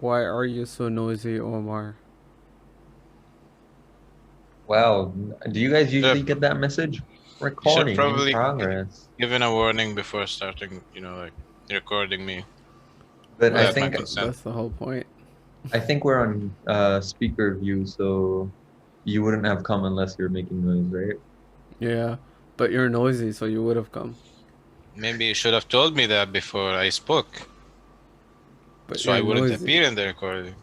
Why are you so noisy, Omar? Wow. Do you guys Should usually get that message? you should have Recording in probably progress. given a warning before starting, like recording me But I That's without my think consent. that's the whole point. I think we're on speaker view, so you wouldn't have come unless you're making noise, right? Yeah, but you're noisy, so you would have come. Maybe you should have told me that before I spoke, But so I you're wouldn't noisy. appear in the recording.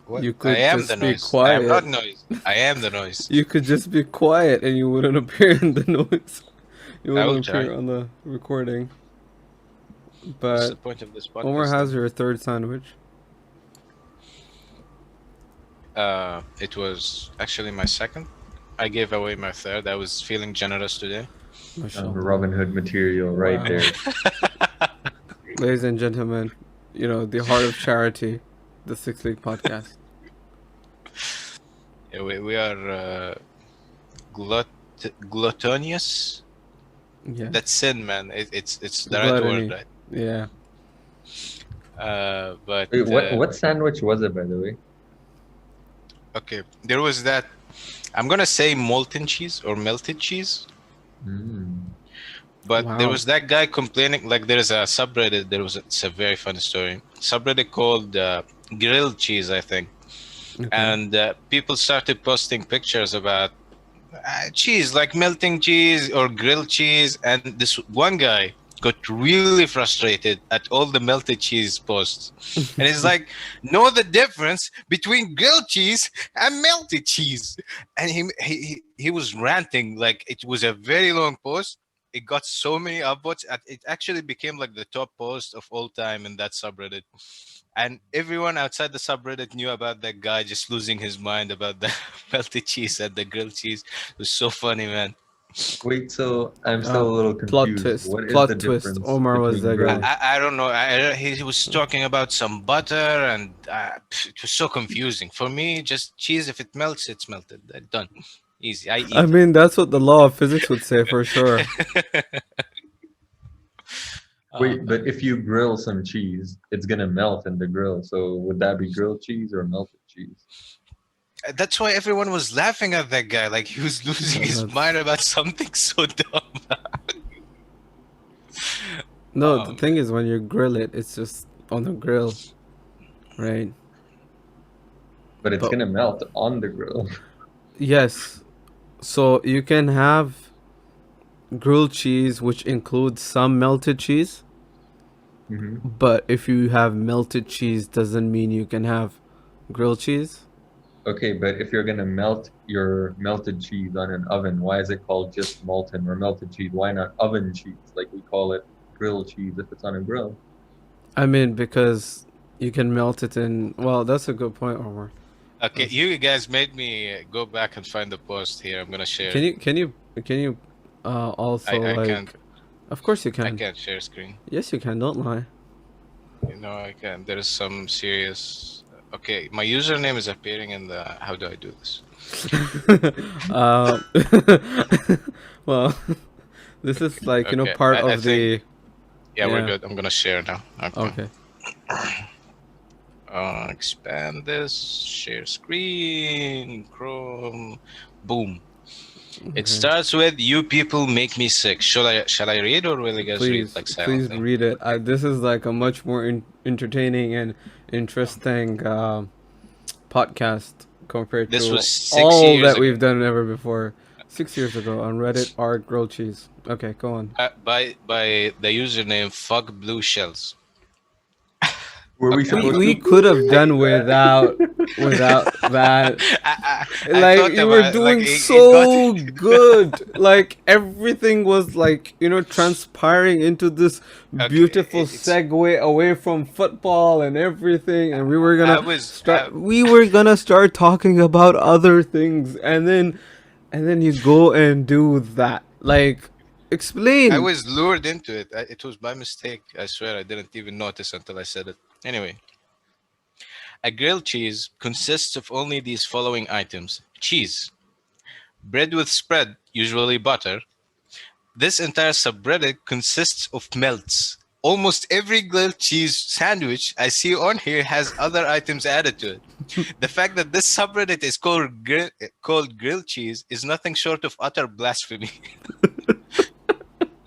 What? You I could am the just be noise. I am not quiet. noise. I am the noise. You could just be quiet, and you wouldn't appear in the noise. You I will wouldn't appear try. on the recording. What's But the point of this Omar podcast has then? your third sandwich. It was actually my second. I gave away my third. I was feeling generous today. Mashallah. Robin Hood material right Wow. there. Ladies and gentlemen, the heart of charity, the Six League podcast. Yeah, we are glut gluttonous. Yes. That's sin, man. It's the right word, Gluttony. right? Yeah. But Wait, what sandwich was it, by the way? okay, there was that. I'm gonna say molten cheese or melted cheese, Mm. but there Wow. was that guy complaining. Like there's a subreddit. It's a very funny story. Subreddit called grilled cheese, I think, Okay. and people started posting pictures about cheese, like melting cheese or grilled cheese. And this one guy got really frustrated at all the melted cheese posts. And he's like, know the difference between grilled cheese and melted cheese. And he was ranting like it was a very long post. It got so many upvotes. It actually became like the top post of all time in that subreddit. And everyone outside the subreddit knew about that guy just losing his mind about the melted cheese and the grilled cheese. It was so funny, man. Wait, so I'm Uh, still a little plot confused. twist. What is the Plot twist. difference Omar was between the I, guy. grilled? I, I don't know. He was talking about some butter, and it was so confusing. For me, just cheese, if it melts, it's melted. Done. Easy. I I eat it. mean, that's what the law of physics would say for sure. Oh, Wait, man. but if you grill some cheese, it's gonna melt in the grill. So would that be grilled cheese or melted cheese? That's why everyone was laughing at that guy. Like he was losing No, his mind that's about something so dumb. no. Oh, The thing man. is, when you grill it, it's just on the grill, right? But it's But gonna melt on the grill. yes, so you can have grilled cheese, which includes some melted cheese. hmm But if you have melted cheese, doesn't mean you can have grilled cheese. Okay, but if you're gonna melt your melted cheese on an oven, why is it called just molten or melted cheese? Why not oven cheese like we call it grilled cheese if it's on a grill? I mean, because you can melt it in. Well, that's a good point, Omar. Okay, That's, you guys made me go back and find the post here. I'm gonna share can it. you can you can you also I can't. like? Of course you I can. can't share screen. Yes, you can. Don't lie. I can't. There is some serious. Okay, my username is appearing in the. How do I do this? um, well, this is like Okay, part I of think. the Yeah, we're yeah. good. I'm gonna share now. Okay. Okay. Expand this. Share screen. Chrome. Boom. It Okay. starts with "You people make me sick." Shall I read, or will you guys read Please, like please silently? read it. This is like a much more entertaining and interesting podcast compared This to was six all years that ago. we've done ever before. 6 years ago on Reddit, art grilled cheese. Okay, go on. By the username fuck blue shells. Were we Okay, I'm supposed We to could have say done without that. I, I I Like thought you were about it, like doing it got so good. Like everything was like transpiring into this okay. beautiful It's segue away from football and everything, and we were I gonna was start. We were gonna start talking about other things, and then you go and do that. Like, I explain. was lured into it. It was by mistake. I swear I didn't even notice until I said it. Anyway, a grilled cheese consists of only these following items: cheese, bread with spread, usually butter. This entire subreddit consists of melts, almost every grilled cheese sandwich I see on here has other items added to it. The fact that this subreddit is called grilled cheese is nothing short of utter blasphemy.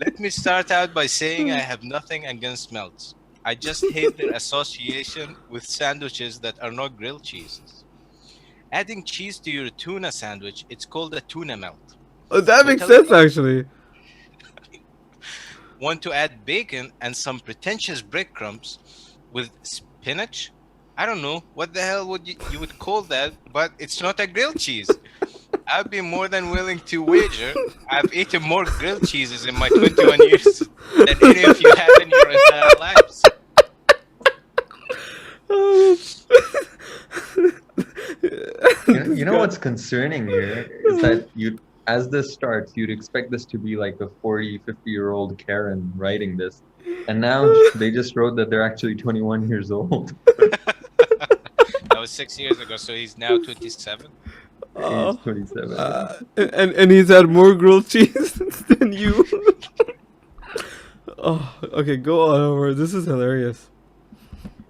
Let me start out by saying I have nothing against melts. I just hate their association with sandwiches that are not grilled cheeses. Adding cheese to your tuna sandwich, it's called a tuna melt. That But makes telling sense actually. one to add bacon and some pretentious breadcrumbs with spinach? I don't know what the hell you would call that, but it's not a grilled cheese. I'd be more than willing to wager I've eaten more grilled cheeses in my 21 years than any of you have in your entire lives. You know what's concerning here is that as this starts, you'd expect this to be like a 40, 50-year-old Karen writing this. And now they just wrote that they're actually 21 years old. That was 6 years ago, so he's now 27. He's 27. And he's had more grilled cheese than you. Oh, okay, go on over. This is hilarious.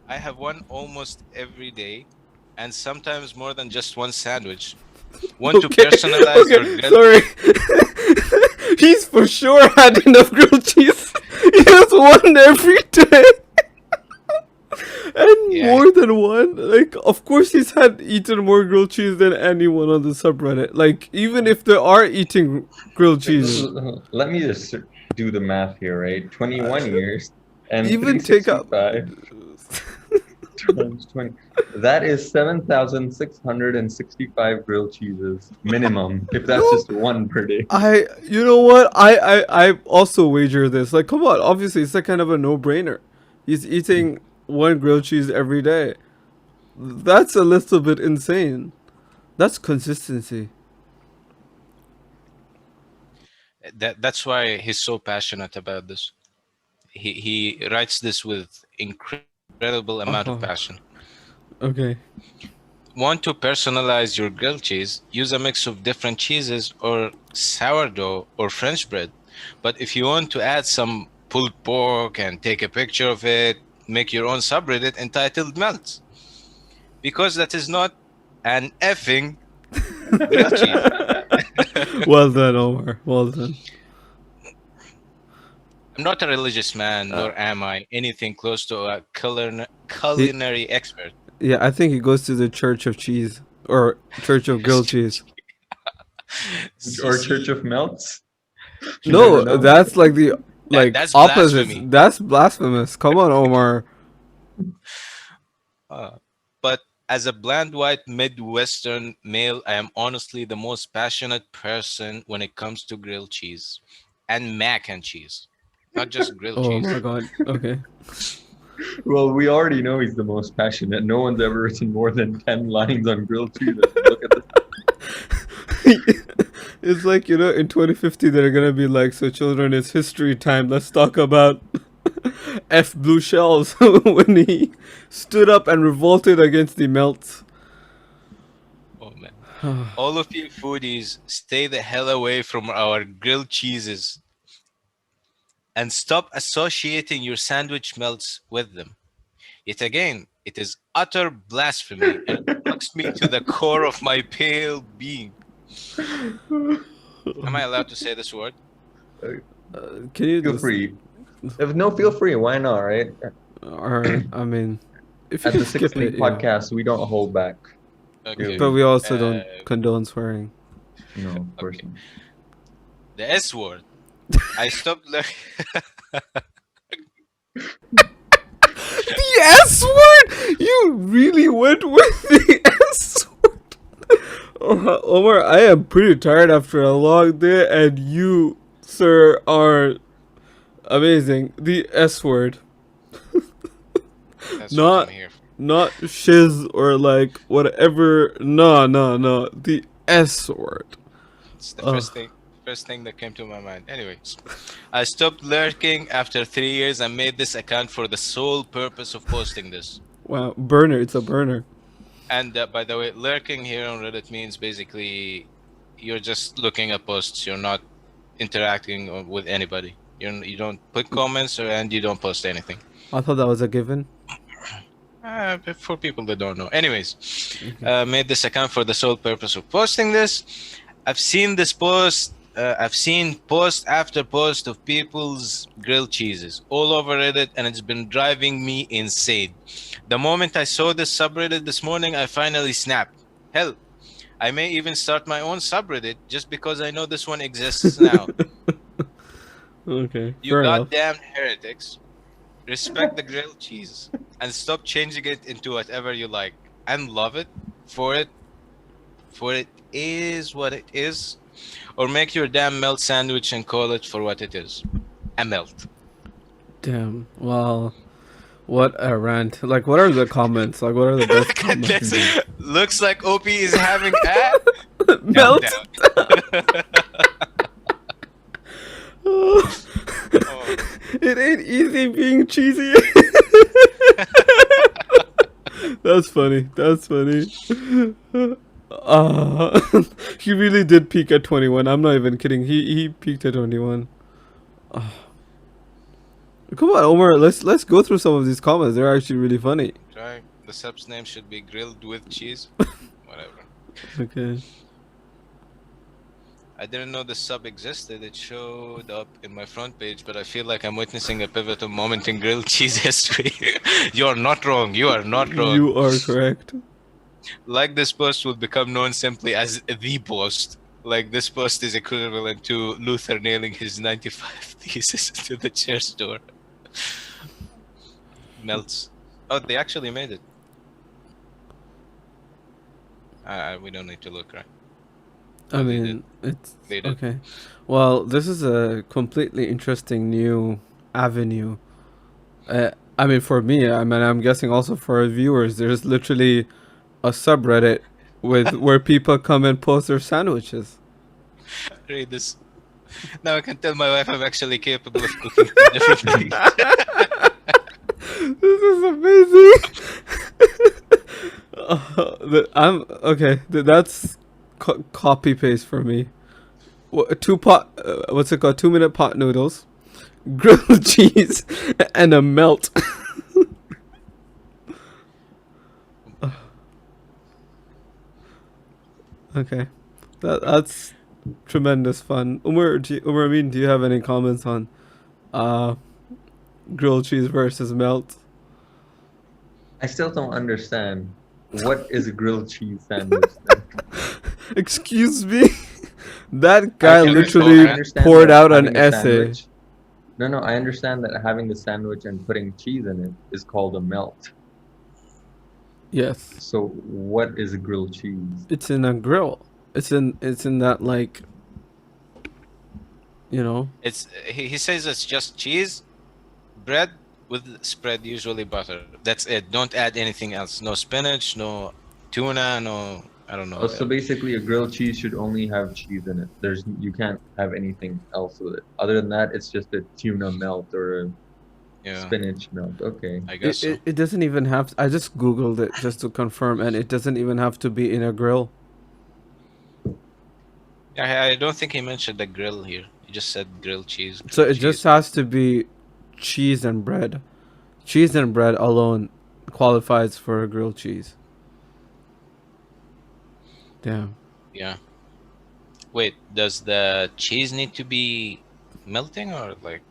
I have one almost every day, and sometimes more than just one sandwich. One to personalize your grilled. Sorry. He's for sure had enough grilled cheese. He has one every day. And Yeah. more than one. Like, of course he's had eaten more grilled cheese than anyone on the subreddit. Like, even if they are eating grilled cheese. Let me just do the math here, right? 21 years and Even take up 365 times 20. That is 7,665 grilled cheeses minimum, if that's just one per day. You know what? I also wager this. Like, come on. Obviously, it's a kind of a no-brainer. He's eating one grilled cheese every day. That's a little bit insane. That's consistency. That's why he's so passionate about this. He writes this with incredible amount of passion. Okay. Want to personalize your grilled cheese? Use a mix of different cheeses or sourdough or French bread. But if you want to add some pulled pork and take a picture of it, make your own subreddit entitled Melts. Because that is not an effing grilled cheese. Well done, Omar. Well done. I'm not a religious man, nor am I anything close to a culinary expert. Yeah, I think he goes to the Church of Cheese or Church of Grilled Cheese. Or Church of Melts. You No, never know. that's like the that's opposite. blasphemy. That's blasphemous. Come on, Omar. But as a bland white Midwestern male, I am honestly the most passionate person when it comes to grilled cheese and mac and cheese, not just grilled Oh cheese. my god. Okay. Well, we already know he's the most passionate. No one's ever written more than 10 lines on grilled cheese. Look at this. It's like, in 2050 they're gonna be like, so children, it's history time. Let's talk about F. Blue Shells when he stood up and revolted against the melts. Oh man. All of you foodies, stay the hell away from our grilled cheeses and stop associating your sandwich melts with them. Yet again, it is utter blasphemy and it shocks me to the core of my pale being. Am I allowed to say this word? Can you Feel just, free. No, feel free. Why not, right? or I mean, if you At the can skip 6th it, podcast, we don't hold back. Okay. but we also Uh, don't condone swearing. No, of course Okay. not. The S word. I stopped learning. The S word? You really went with the S word? Omar, I am pretty tired after a long day, and you, sir, are amazing. The S word. That's Not- what I'm here for. Not shiz or like whatever. No. The S word. It's the first thing that came to my mind. Anyways, I stopped lurking after 3 years and made this account for the sole purpose of posting this. Wow. Burner. It's a burner. And by the way, lurking here on Reddit means basically you're just looking at posts. You're not interacting with anybody. You don't put comments and you don't post anything. I thought that was a given. But for people that don't know. Anyways, Okay. made this account for the sole purpose of posting this. I've seen this post. I've seen post after post of people's grilled cheeses all over Reddit, and it's been driving me insane. The moment I saw this subreddit this morning, I finally snapped. Hell, I may even start my own subreddit just because I know this one exists now. Okay. You Fair enough. goddamn heretics. Respect the grilled cheese and stop changing it into whatever you like and love it for it is what it is, or make your damn melt sandwich and call it for what it is, a melt. Damn. Well, what a rant. Like, what are the comments? Like, what are the best comments? Looks like OP is having a Melt. meltdown. Oh. It ain't easy being cheesy. That's funny. That's funny. He really did peak at 21. I'm not even kidding. He peaked at 21. Come on, Omar. Let's go through some of these comments. They're actually really funny. Try. The sub's name should be grilled with cheese. Whatever. Okay. I didn't know the sub existed. It showed up in my front page, but I feel like I'm witnessing a pivotal moment in grilled cheese history. You are not wrong. You are not wrong. You are correct. Like this post will become known simply as the post. Like this post is equivalent to Luther nailing his 95 thesis to the church door. Melts. Oh, they actually made it. We don't need to look, right? I They mean, it's They did. okay. Well, this is a completely interesting new avenue. I mean, for me, I mean, I'm guessing also for our viewers, there's literally a subreddit with where people come and post their sandwiches. Read this. Now I can tell my wife I'm actually capable of cooking two different things. This is amazing. I'm okay. That's copy paste for me. What's it called? 2-minute pot noodles, grilled cheese, and a melt. Okay, that's tremendous fun. Umar Amin, do you have any comments on grilled cheese versus melt? I still don't understand. What is a grilled cheese sandwich? Excuse me? That guy can literally understand poured that out an having a essay. sandwich- No, I understand that having the sandwich and putting cheese in it is called a melt. Yes. So what is a grilled cheese? It's in a grill. It's in that, like, you know. He says it's just cheese, bread with spread, usually butter. That's it. Don't add anything else. No spinach, no tuna, no, I don't know. Oh, so basically a grilled cheese should only have cheese in it. You can't have anything else with it. Other than that, it's just a tuna melt or a Yeah, spinach melt. Okay. I guess so. It doesn't even have. I just googled it just to confirm, and it doesn't even have to be in a grill. I don't think he mentioned the grill here. He just said grilled cheese. So grilled it just cheese. has to be cheese and bread. Cheese and bread alone qualifies for a grilled cheese. Damn. Yeah. Wait, does the cheese need to be melting or like?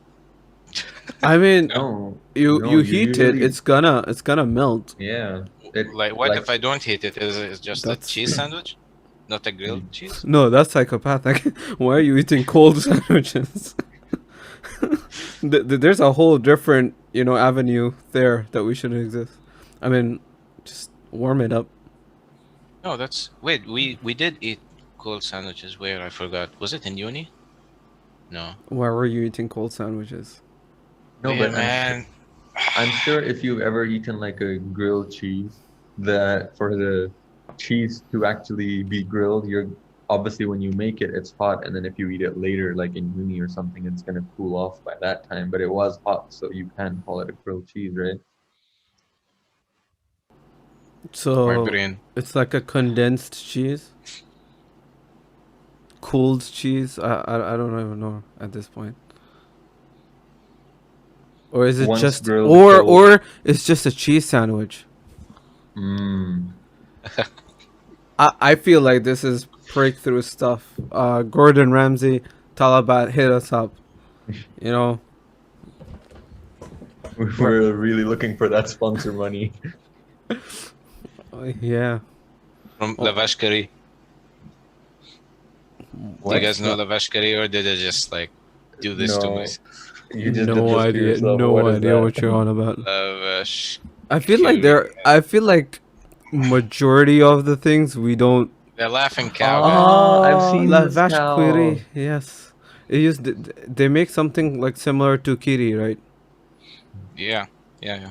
I mean, No. you no, heat it, usually- it's gonna melt. Yeah. Like what if I don't heat it? Is it just a That's- cheese sandwich, not a grilled cheese? No, that's psychopathic. Why are you eating cold sandwiches? There's a whole different, avenue there that we should exist. I mean, just warm it up. No, wait. We did eat cold sandwiches. Where I forgot. Was it in uni? No. Why were you eating cold sandwiches? No, Yeah, but man. I'm sure if you've ever eaten like a grilled cheese, that for the cheese to actually be grilled, you're obviously when you make it, it's hot, and then if you eat it later, like in uni or something, it's gonna cool off by that time. But it was hot, so you can call it a grilled cheese, right? My So brain. it's like a condensed cheese, cooled cheese. I don't even know at this point. Or is it Once just grilled, so or it's just a cheese sandwich? mm, I feel like this is breakthrough stuff. Gordon Ramsay, Talabat, hit us up. You know, we're, we're really looking for that sponsor money. yeah. From Oh, Lavash Curry. Do you What? guys know Lavash Curry, or did I just like do this to No, myself? you just did no this to idea, yourself. no What is idea what that? you're on about. Lavash I feel like Curry. I feel like majority of the things we don't. The laughing cow guy. Oh, I've seen La this vache cow. query, yes. It used they make something like similar to kiri, right? Yeah, yeah.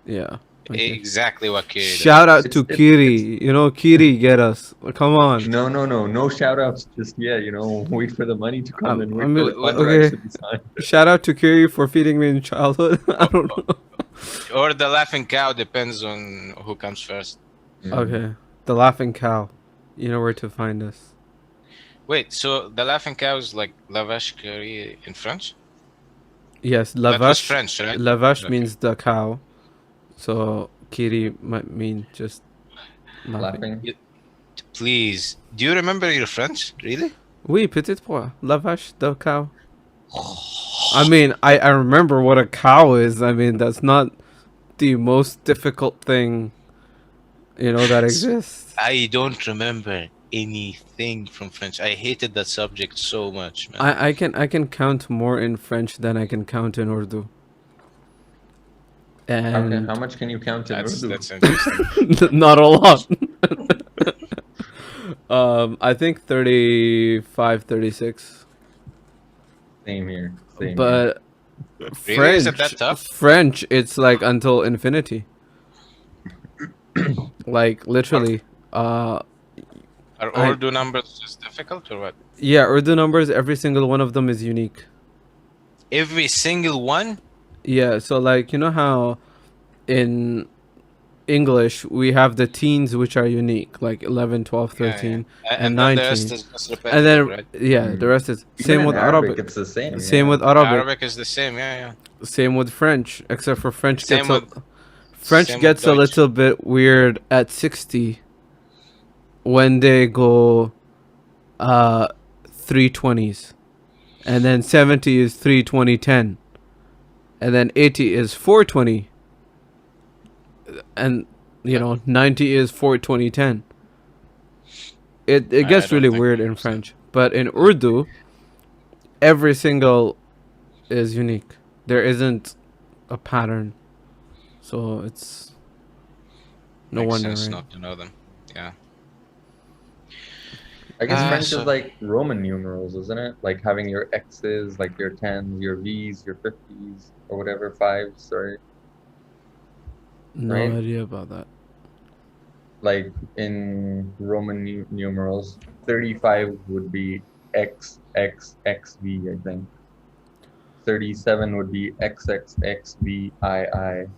Yeah. Okay. Exactly what Kiri does. Shout out to It's Kiri. You know, Kiri, get us. Come on. no shout outs just yet. You know, wait for the money to come and I wait for mean, the contracts okay. to be signed. Shout out to Kiri for feeding me in childhood. I don't know. Or the laughing cow, depends on who comes first. Okay. The laughing cow. You know where to find us. Wait, so the laughing cow is like lavash curry in French? Yes, That was lavash. French, right? Lavash Okay. means the cow. So Kiri might mean just laughing. Laughing. Please, do you remember your French? Really? Oui, petit pois. Lavash, the cow. I mean, I remember what a cow is. I mean, that's not the most difficult thing, that exists. I don't remember anything from French. I hated that subject so much, man. I can count more in French than I can count in Urdu. And How much can you count in Urdu? That's interesting. not a lot. I think 35, 36. Same here. Same here. But Really? Is it that tough? French, it's like until infinity. Like literally. Are Urdu numbers just difficult or what? Yeah, Urdu numbers, every single one of them is unique. Every single one? Yeah, so like you know how in English we have the teens which are unique, like 11, 12, 13, and then 19. the rest is just repetitive, And then right? the rest is Even same in with Arabic. it's the same. Same yeah. with Arabic. Arabic is the same, yeah. Same with French, except for French Same with French gets a Deutsch. little bit weird at 60 when they go 320s. And then 70 is 32010. And then 80 is 420. And 90 is 42010. It gets don't really think weird I in understand. French. But in Urdu, every single is unique. There isn't a pattern. So it's no Makes wonder, sense right? not to know them. Yeah. I guess French so- is like Roman numerals, isn't it? Like having your X's, like your 10s, your V's, your 50s, or whatever, 5s, sorry. No Right? idea about that. Like in Roman numerals, 35 would be XXXV, I think. 37 would be XXXVII.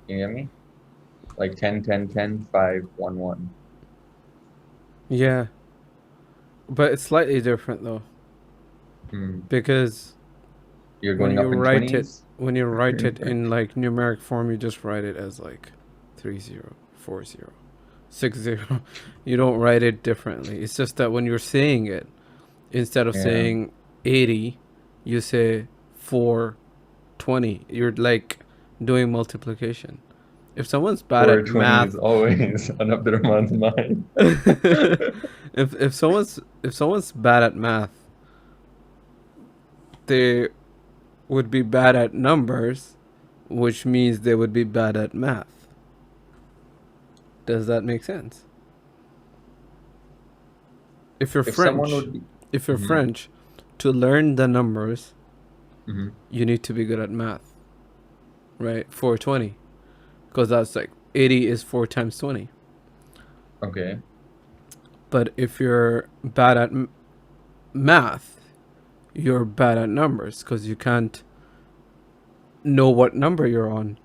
You get me? Like 10, 10, 10, 5, 1, 1. Yeah. But it's slightly different though. Because You're when going you up in write 20s? when you write it in like numeric form, you just write it as like 30, 40, 60. You don't write it differently. It's just that when you're saying it, instead of Yeah. saying 80, you say 420. You're like doing multiplication. If someone's bad at 420 math, is always on Abdul Rehman's mind. if someone's bad at math, they would be bad at numbers, which means they would be bad at math. Does that make sense? If you're If French, someone would be, if you're Mhm. French, to learn the numbers, Mhm. you need to be good at math, right? 420, because that's like 80 is 4 times 20. Okay. But if you're bad at math, you're bad at numbers because you can't know what number you're on.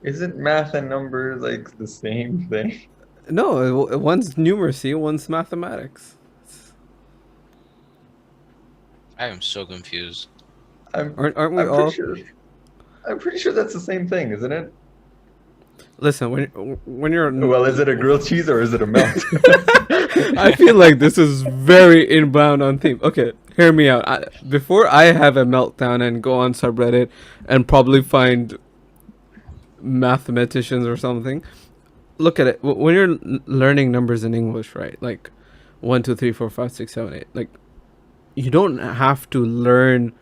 Isn't math and numbers like the same thing? No, one's numeracy, one's mathematics. I am so confused. Aren't we I'm all? pretty sure. I'm pretty sure that's the same thing, isn't it? Listen, when you're Well, is it a grilled cheese or is it a melt? I feel like this is very inbound on theme. Okay, hear me out. Before I have a meltdown and go on subreddit and probably find mathematicians or something, look at it. When you're learning numbers in English, right? Like 1, 2, 3, 4, 5, 6, 7, 8. Like you don't have to learn.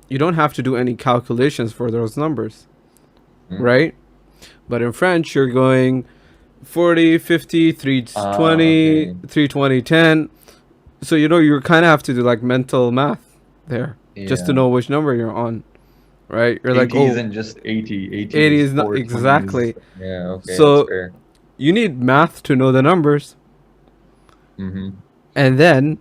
You don't have to do any calculations for those numbers, right? But in French, you're going 40, 50, 320, Okay. 320, 10. So, you kind of have to do like mental math there just to Yeah. know which number you're on, right? You're like, 80 oh, isn't just 80. 80 80 is is not 420s. exactly. Yeah, okay, that's So, fair. you need math to know the numbers. Mm-hmm. And then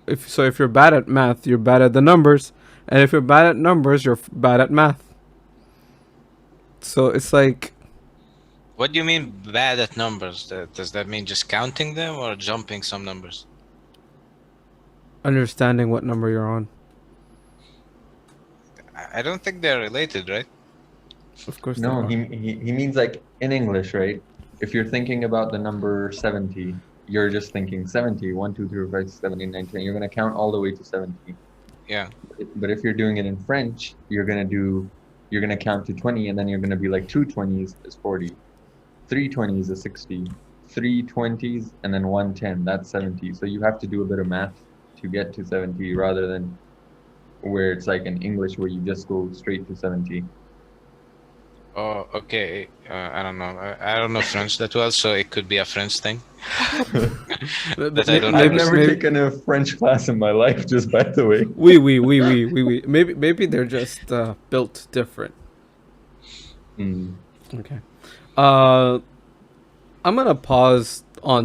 if you're bad at math, you're bad at the numbers. And if you're bad at numbers, you're bad at math. So, it's like, What do you mean bad at numbers? Does that mean just counting them or jumping some numbers? understanding what number you're on. I don't think they're related, right? Of course they No, are. he means like in English, right? If you're thinking about the number 70, you're just thinking 70, 1, 2, 3, 4, 5, 6, 7, 8, 9, 10. You're going to count all the way to 70. Yeah. But if you're doing it in French, you're going to count to 20, and then you're going to be like 2 20s is 40, 3 20s is 60, 3 20s, and then 1 10, that's 70. So you have to do a bit of math to get to 70 rather than where it's like in English where you just go straight to 70. Oh, okay. I don't know. I don't know French that well, so it could be a French thing. That I don't I've understand. never taken a French class in my life, just by the way. We. Maybe they're just built different. Mm. Okay. I'm gonna pause on